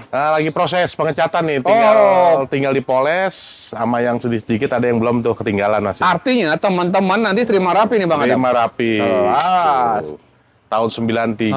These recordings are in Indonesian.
Lagi proses pengecatan nih, tinggal dipoles, sama yang sedikit ada yang belum tuh ketinggalan masih. Artinya teman-teman nanti terima rapi nih Bang Adam. Terima rapi. Kelas. Tahun 93,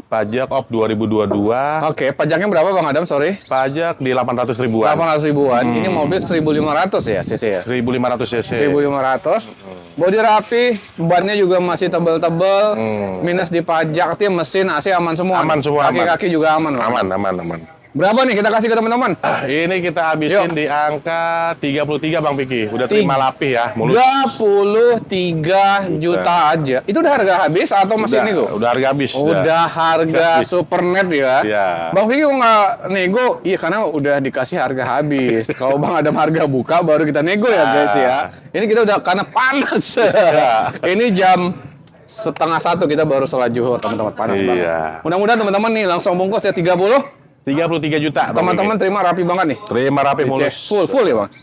pajak op 2022. Oke, pajaknya berapa Bang Adam? Sorry. Pajak di 800 ribuan. 800 ribuan. Ini mobil 1500 ya cc ya? 1500 cc. 1500. Bodi rapi, bannya juga masih tebel-tebel. Minus di pajak, artinya mesin AC aman semua. Aman semua. Kaki-kaki juga aman. Aman. Berapa nih kita kasih ke teman-teman? Ini kita habisin di angka 33 Bang Piki. Udah terima lapih ya. 33 juta aja. Itu udah harga habis atau masih nego? Udah harga habis. Udah harga supernet ya. Iya. Bang Piki kok nggak nego? Iya karena udah dikasih harga habis. Kalau Bang ada harga buka baru kita nego ya guys ya. Ini kita udah karena panas. Ini jam setengah 1 kita baru sholat zuhur teman-teman, panas banget. Mudah-mudahan teman-teman nih langsung bungkus ya 33 juta. Teman-teman terima rapi banget nih. Terima rapi mulus. Full ya Bang?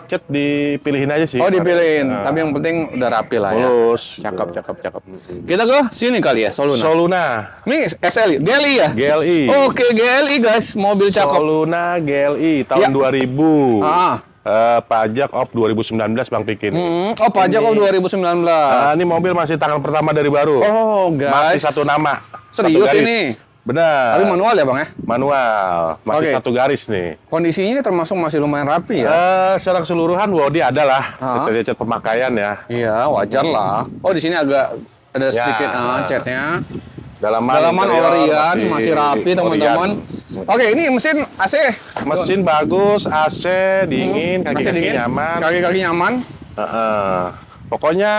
Cat dipilihin aja sih. Oh dipilihin, tapi yang penting udah rapi lah ya. Mulus. Cakep. Kita ke sini kali ya, Soluna. Ini SLI, GLI ya? GLI. Oke, GLI guys, mobil cakep. Soluna GLI tahun 2000. Pajak op 2019 Bang Pikin. Oh pajak op 2019. Ini mobil masih tangan pertama dari baru. Oh guys. Masih satu nama. Serius ini? Benar. Tapi manual ya Bang ya? Manual. Masih satu garis nih. Kondisinya termasuk masih lumayan rapi ya? Secara keseluruhan body ada lah. Cat pemakaian ya. Iya wajar lah. Oh di sini agak ada sedikit catnya. Dalaman Orion masih rapi teman-teman. Oke ini mesin AC. Mesin bagus, AC dingin, kaki-kaki nyaman. Kaki-kaki nyaman. Pokoknya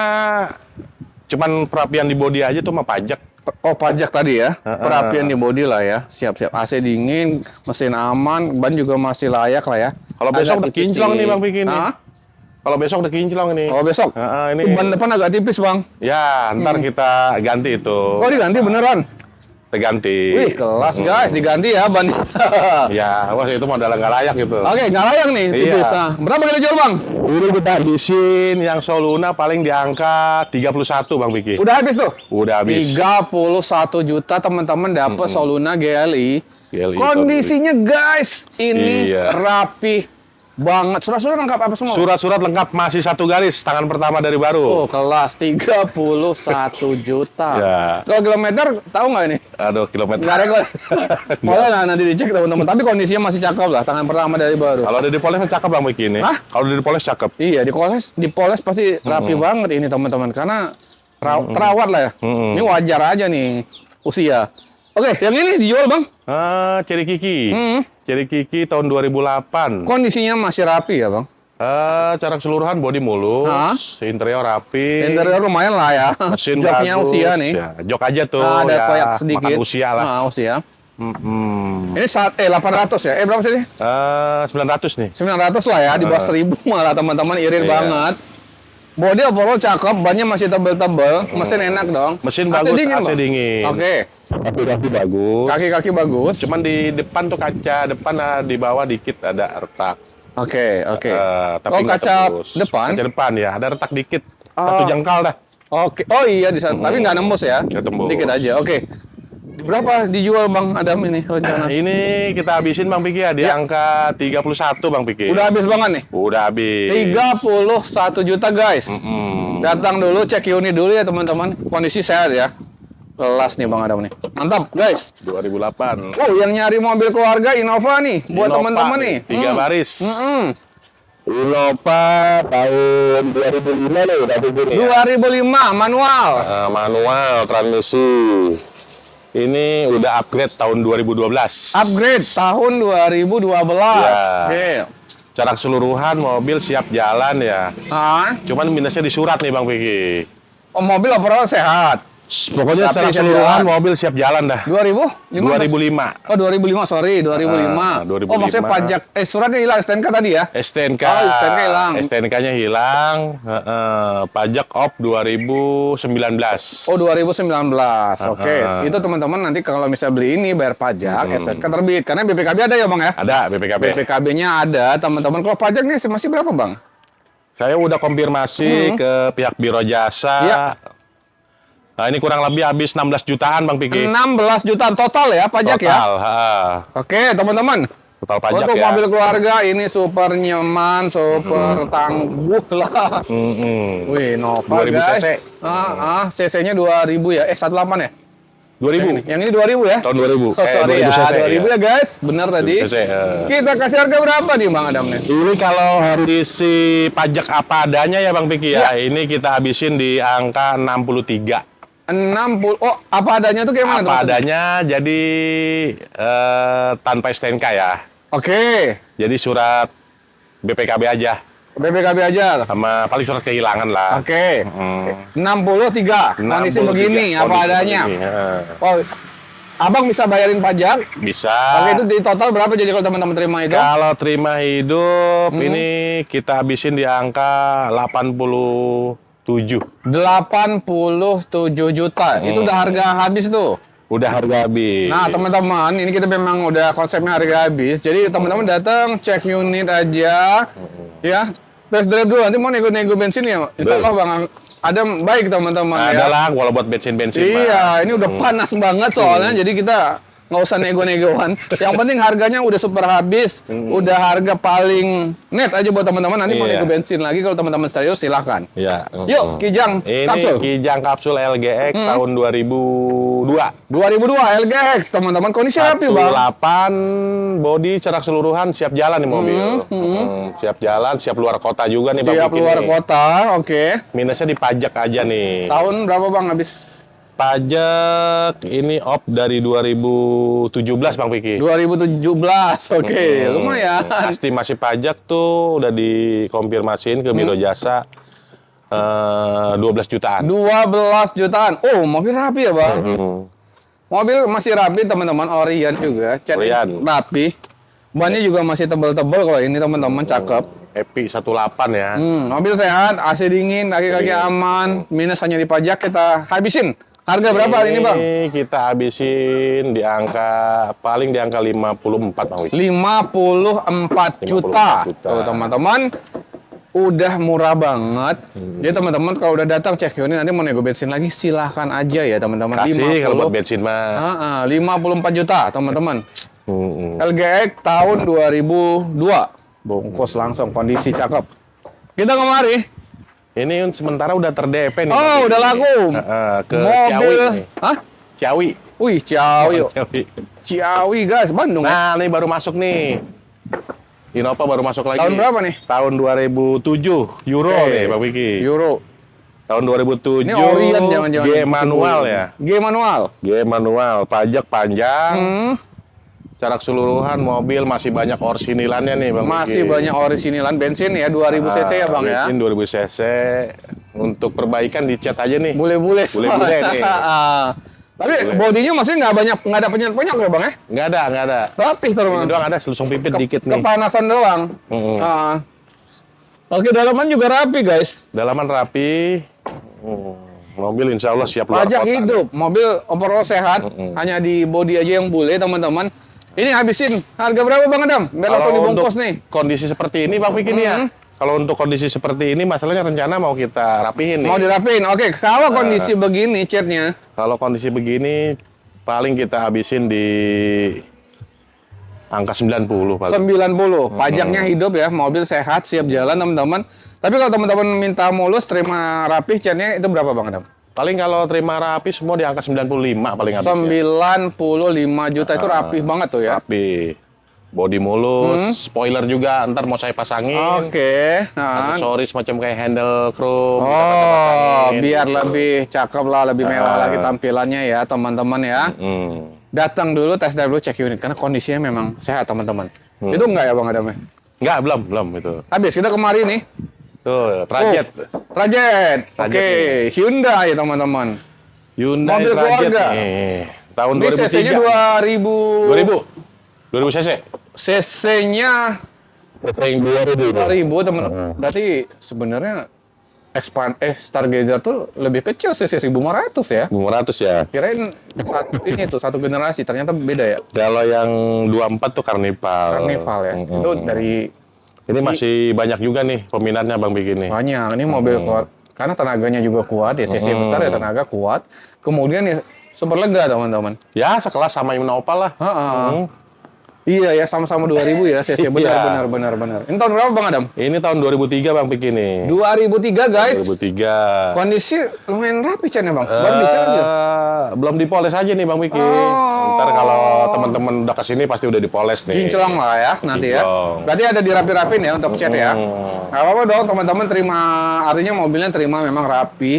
cuman perapian di body aja tuh mah pajak. Oh pajak tadi ya, perapian di bodi lah ya, siap-siap. AC dingin, mesin aman, ban juga masih layak lah ya. Kalau besok udah kinclong nih Bang Piki nih. Kalau besok udah kinclong nih. Kalau besok? Ini ban depan agak tipis Bang. Ya, ntar kita ganti itu. Oh diganti beneran? Ganti. Wih kelas guys, diganti ya ban. Ya, wah itu modal nggak layak gitu. Oke, nggak layak nih, tipis. Berapa kita jual Bang? Ini kita habisin yang Soluna paling di angka 31 Bang Piki. Udah habis tuh? Udah habis. 31 juta teman-teman dapat Soluna GLI. Kondisinya guys, ini rapi banget. Surat-surat lengkap apa semua? Surat-surat lengkap, masih satu garis, tangan pertama dari baru. Oh, kelas 31 juta. Ya. Kalau kilometer, tahu nggak ini? Aduh, kilometer. Nggak rekor. Boleh nanti dicek teman-teman. Tapi kondisinya masih cakep lah, tangan pertama dari baru. Kalau udah dipoles cakep Bang Miki ini. Kalau udah dipoles cakep. Iya, dipoles pasti rapi banget ini teman-teman. Karena terawat lah ya. Ini wajar aja nih usia. Oke, yang ini dijual Bang? Cherry Kiki. Cherry Kiki tahun 2008. Kondisinya masih rapi ya Bang? Cara keseluruhan body mulus, interior rapi. Interior lumayan lah ya. Mesin joknya bagus. Usia nih. Ya, jok aja tuh. Ada ya, koyak sedikit. Makan usia lah. Usia. Ini 800 ya? Berapa sih? 900 nih. 900 lah ya, di bawah 1000 malah teman-teman, irit banget. Bodi overall cakep, bannya masih tebel-tebel, mesin enak dong. Mesin bagus, AC dingin. Oke. Kaki-kaki bagus. Kaki-kaki bagus. Cuman di depan tuh kaca depan di bawah dikit ada retak. Oke. Tapi kaca depan? Kaca depan ya, ada retak dikit. Satu jengkal dah. Oke. Oh iya di sana, tapi nggak nembus ya? Nggak tembus. Dikit aja. Oke. Berapa dijual Bang Adam ini rencana? Ini kita habisin Bang Piki ya di angka 31 Bang Piki. Udah habis banget nih? Udah habis. 31 juta guys. Datang dulu, cek unit dulu ya teman-teman. Kondisi sehat ya. Kelas nih Bang Adam nih. Mantap guys. 2008. Oh yang nyari mobil keluarga Innova nih. Buat teman-teman nih. 3 baris. Innova tahun 2005 nih udah begini. 2005 manual. Manual transmisi. Ini udah upgrade tahun 2012. Upgrade tahun 2012. Ya. Cara keseluruhan mobil siap jalan ya. Cuman minusnya di surat nih Bang Piki. Oh mobil overall sehat. Pokoknya secara keseluruhan mobil siap jalan dah. 2005? 2005. Oh 2005, sorry 2005. 2005. Oh maksudnya pajak, suratnya hilang, STNK tadi ya? STNK. Oh STNK hilang. STNK-nya hilang. Pajak op 2019. Oh 2019, oke. Itu teman-teman nanti kalau misalnya beli ini bayar pajak, STNK terbit. Karena BPKB ada ya Bang ya? Ada BPKB. BPKB-nya ada teman-teman. Kalau pajak nih masih berapa Bang? Saya udah konfirmasi ke pihak Biro Jasa. Nah, ini kurang lebih habis 16 jutaan Bang Piki. 16 jutaan total ya pajak ya. Total, Oke, teman-teman. total pajak Untuk ya. mobil keluarga ini super nyaman, super tangguh lah. Wih, Nova 2000 guys. cc. CC-nya 2000 ya. 18 ya? 2000. Yang ini 2000 ya? Tahun 2000. Oh, sorry 2000 ya, cc, 2000 ya guys. Benar tadi. 2000 cc, Kita kasih harga berapa nih Bang Adam nih? Ini kalau habis si pajak apa adanya ya Bang Piki ya. Ini kita habisin di angka 63. 60. Oh, apa adanya tuh kayak mana tuh Apa maksudnya? adanya jadi tanpa STNK ya. Oke. Jadi surat BPKB aja. BPKB aja. Sama paling surat kehilangan lah. Oke. 63. Kondisi 63, begini, apa kondisi adanya. begini, Oh, Abang bisa bayarin pajak. Bisa. Oke, itu di total berapa jadi kalau teman-teman terima itu? Kalau terima hidup ini kita habisin di angka 87. 87 juta. Itu udah harga habis tuh. Udah harga habis. Nah, teman-teman, ini kita memang udah konsepnya harga habis. Jadi teman-teman datang cek unit aja, ya. Test drive dulu. Nanti mau nego-nego bensin ya. Insya Allah Bang Adam baik teman-teman ya. Ada lah kalau buat bensin-bensin. Iya, ini udah panas banget soalnya. Jadi kita nggak usah nego-negoan. Yang penting harganya udah super habis, udah harga paling net aja buat teman-teman. Nanti mau Iya. nego bensin lagi kalau teman-teman serius silahkan. Iya. Yuk, Kijang Ini kapsul. Kijang kapsul LGX tahun 2002. 2002 LGX teman-teman. Kondisi rapi Bang. 18 bodi cerak seluruhan siap jalan nih mobil. Siap jalan, siap luar kota juga nih Bang Siap Piki luar nih. kota, oke. Minusnya di pajak aja nih. Tahun berapa Bang habis? Pajak ini op dari 2017 Bang Piki. 2017, oke. Lumayan. Estimasi pajak tuh udah dikonfirmasiin ke Biro Jasa 12 jutaan. 12 jutaan. Oh, mobil rapi ya Bang. Mobil masih rapi teman-teman, Orion juga. Cat Orion. rapi. Bannya juga masih tebal-tebal kalau ini teman-teman, cakep. Epi 18 ya. Mobil sehat, AC dingin, kaki-kaki aman. Minus hanya di pajak kita habisin. Harga berapa ini Bang? Ini kita habisin di angka paling di angka 54 Bang Wiki. 54 juta. 54 juta. Tuh teman-teman, udah murah banget. Jadi teman-teman kalau udah datang cek unit nanti mau nego bensin lagi silahkan aja ya teman-teman. Kasih kalau buat bensin mah. 54 juta teman-teman. LGX tahun 2002. Bungkus langsung, kondisi cakep. Kita kemari. Ini sementara udah ter-DP nih. Oh, Bang Wiki. udah laku. Ke Ciawi Mobil. nih. Hah? Ciawi. Wih, Ciawi. Ciawi. Ciawi guys, Bandung ya. Nah, ini baru masuk nih. Innova baru masuk lagi. Tahun berapa nih? Tahun 2007. Euro Oke. nih, Bang Wiki. Euro. Tahun 2007. Ini Orion jangan-jangan. G manual ya. G manual. G manual, pajak panjang. Secara keseluruhan mobil masih banyak orsinilannya nih Bang Masih Wiki. banyak orisinilan bensin ya 2000 cc ya Bang ya. Bensin 2000 cc. Untuk perbaikan dicat aja nih. Bule-bule. Bule-bule nih. Tapi Bule. bodinya masih nggak ada penyok-penyok ya Bang ya? Nggak ada. Rapih tuh Ini Bang. doang ada selusung pipit dikit nih. Kepanasan doang. Oke, dalaman juga rapi guys. Dalaman rapi. Mobil insya Allah siap luar Pajak kota. hidup, mobil overall sehat, hanya di bodi aja yang bule teman-teman. Ini habisin harga berapa Bang Adam? Biar langsung Kalau untuk dibungkus nih. kondisi seperti ini Bang Piki nih ya. Kalau untuk kondisi seperti ini masalahnya rencana mau kita rapihin nih. Mau dirapiin. Oke, kalau kondisi begini catnya, Kalau kondisi begini paling kita habisin di angka 90 paling. 90. Pajaknya hidup ya, mobil sehat, siap jalan teman-teman. Tapi kalau teman-teman minta mulus, terima rapih catnya itu berapa Bang Adam? Paling kalau terima rapi semua di angka 95 paling habis. 95 juta itu rapih banget tuh ya. Rapi. Body mulus, spoiler juga ntar mau saya pasangin. Oke. Nah. Aksesoris macam kayak handle chrome. kita Oh, pasangin. biar lebih cakep lah, lebih mewah lagi tampilannya ya teman-teman ya. Datang dulu, tes drive dulu, cek unit karena kondisinya memang sehat teman-teman. Itu enggak ya Bang Adam? Enggak, belum itu. Habis kita kemarin nih. Tuh, Trajet. Trajet. Oke, Trajet Hyundai teman-teman. Hyundai Mobil Trajet keluarga. nih. Tahun Ini 2003. cc-nya 2000 cc. cc-nya Yang 2000 itu. 2000 teman. Berarti sebenarnya Stargazer tuh lebih kecil cc 1500 ya. 500 ya. Kirain satu generasi, ternyata beda ya. Kalau yang 24 tuh Carnival. Carnival ya. Itu dari Ini masih banyak juga nih peminatnya Bang Bikin nih. banyak. Ini mobil Karena tenaganya juga kuat, ya cc besar ya tenaga kuat. Kemudian ya super lega teman-teman. Ya, sekelas sama Yuna Opal lah. Iya ya, sama-sama 2000 ya cc. Iya. Benar. Ini tahun berapa Bang Adam? Ini tahun 2003 Bang Piki nih. 2003 guys. 2003. Kondisi lumayan rapi Chan ya Bang. Baru dicat aja. Belum dipoles aja nih Bang Piki. Oh. Ntar kalau teman-teman udah kesini pasti udah dipoles nih. Kinclong lah ya nanti ya. Kinclong. Berarti ada dirapi-rapin ya untuk cat ya. Gak apa-apa dong teman-teman terima, artinya mobilnya terima memang rapi.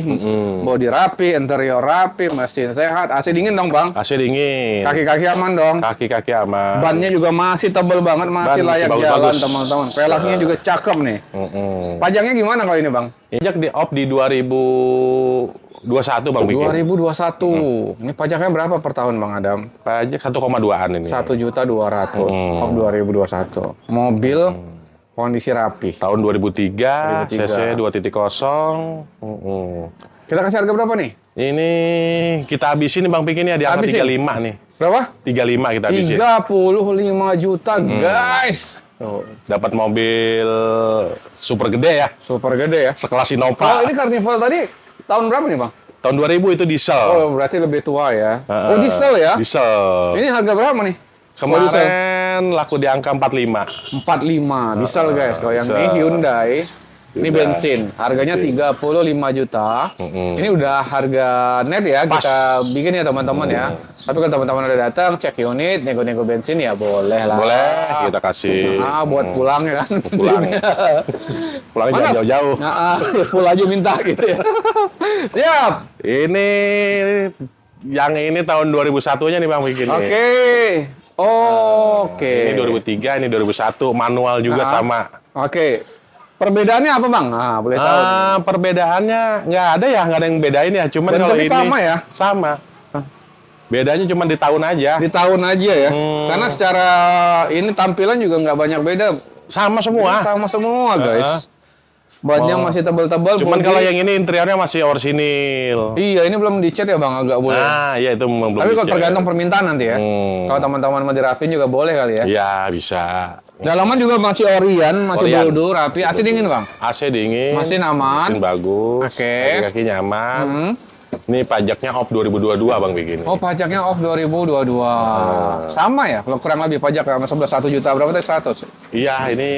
Bodi rapi, interior rapi, mesin sehat, AC dingin dong Bang. AC dingin. Kaki-kaki aman dong. Kaki-kaki aman. Bannya juga masih tebel banget, masih Ban layak masih jalan bagus-bagus. teman-teman. Pelaknya juga cakep nih. Pajaknya gimana kalau ini Bang? Injak di op di 2021 Bang Piki. 2021. Ini pajaknya berapa per tahun Bang Adam? Pajak 1,2-an ini. 1.200.000 of 2021. Mobil kondisi rapi. Tahun 2003, 2003. CC 2.0. Kita kasih harga berapa nih? Ini kita habisin nih Bang Piki nih di angka Habisin? 35 nih. Berapa? 35 kita habisin. 35 juta guys. Tuh, Dapat mobil super gede ya. super gede ya. Sekelas Kalau Innova. ini Carnival tadi tahun berapa nih Bang? Tahun 2000 itu diesel. Oh berarti lebih tua ya. Oh diesel ya? Diesel. Ini harga berapa nih? Kemarin laku di angka 45. 45 diesel guys. Kalau yang ini diesel. Hyundai, ini Hyundai. bensin. Harganya 35 juta. Ini udah harga net ya. Pas. Kita bikin ya teman-teman ya. Tapi kalau teman-teman udah datang cek unit, nego-nego bensin ya boleh lah. Boleh kita kasih. Buat pulang ya kan. Pulang. Pulangnya Mana? jangan jauh-jauh. Full aja minta gitu ya. Siap. Ini yang ini tahun 2001-nya nih Bang bikin nih. Oke. Oke. Ini 2003, ini 2001, manual juga sama. Oke. Perbedaannya apa Bang? Nah, boleh tahu. Perbedaannya nggak ada ya, nggak ada yang bedain ya. Cuman kalau Bentuknya ini sama ya? Sama. Bedanya cuma di tahun aja. Di tahun aja ya. Karena secara ini tampilan juga nggak banyak beda. Sama semua. Sama semua guys. Bannya masih tebal-tebal. Cuman bodi. kalau yang ini interiornya masih orsinil. Iya, ini belum dicat ya Bang, agak boleh. Nah, ya itu belum Tapi kalau dicek. tergantung permintaan nanti ya. Kalau teman-teman mau dirapin juga boleh kali ya. Ya, bisa. Dalaman juga masih orian, masih Orian. bodo, rapi. AC dingin Bang. AC dingin. Mesin aman. Mesin bagus. Oke. Kaki nyaman. Ini pajaknya off 2022 Bang bikin. Oh, pajaknya off 2022. Sama ya? Kalau kurang lebih pajak sama 1 juta berapa tadi 100? Iya, ini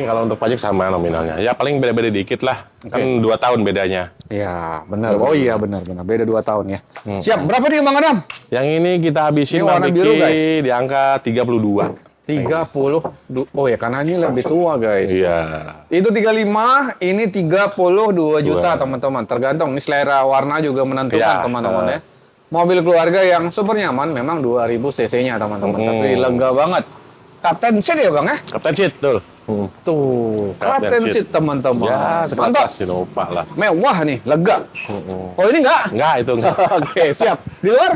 kalau untuk pajak sama nominalnya. Ya paling beda-beda dikit lah. Kan 2 tahun bedanya. Iya, benar. Oh iya, benar. Beda 2 tahun ya. Siap. Berapa nih Bang Adam? Yang ini kita habisin Ini Bang warna biru, Piki guys. di angka 32. 30. Oh ya, karena ini lebih tua, guys. Iya. Itu 35, ini 32 juta, teman-teman. Tergantung, ini selera warna juga menentukan, Iya, teman-teman ya. Mobil keluarga yang super nyaman memang 2000 cc-nya, teman-teman. Tapi lega banget. Captain Seat ya, Bang ya? Captain Seat, betul. Tuh, Captain Captain Seat. Seat, teman-teman. Ya, Mantap. sekelas Innova lah. Mewah nih, lega. Oh, ini enggak? Enggak, itu enggak. Oke, siap. Di luar?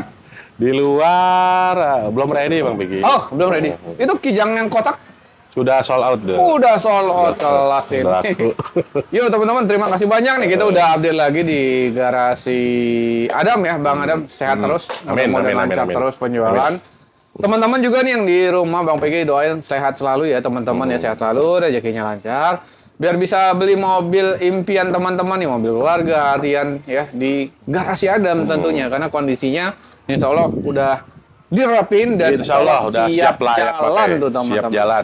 Di luar belum ready Bang Piki. Oh, belum ready. Itu kijang yang kotak Sudah sold out deh. udah sold out kelas ini. Udah laku. Yuk teman-teman, terima kasih banyak nih. Kita udah update lagi di garasi Adam ya, Bang Adam. Sehat terus, Amin, mudah-mudahan amin, lancar amin. terus penjualan. Teman-teman juga nih yang di rumah, Bang PG doain sehat selalu ya teman-teman ya, sehat selalu, rezekinya lancar. Biar bisa beli mobil impian teman-teman nih, mobil keluarga, harian ya di garasi Adam tentunya, karena kondisinya Insya Allah udah dirapin dan Insya Allah udah siap layak jalan pakai, tuh siap teman-teman. jalan.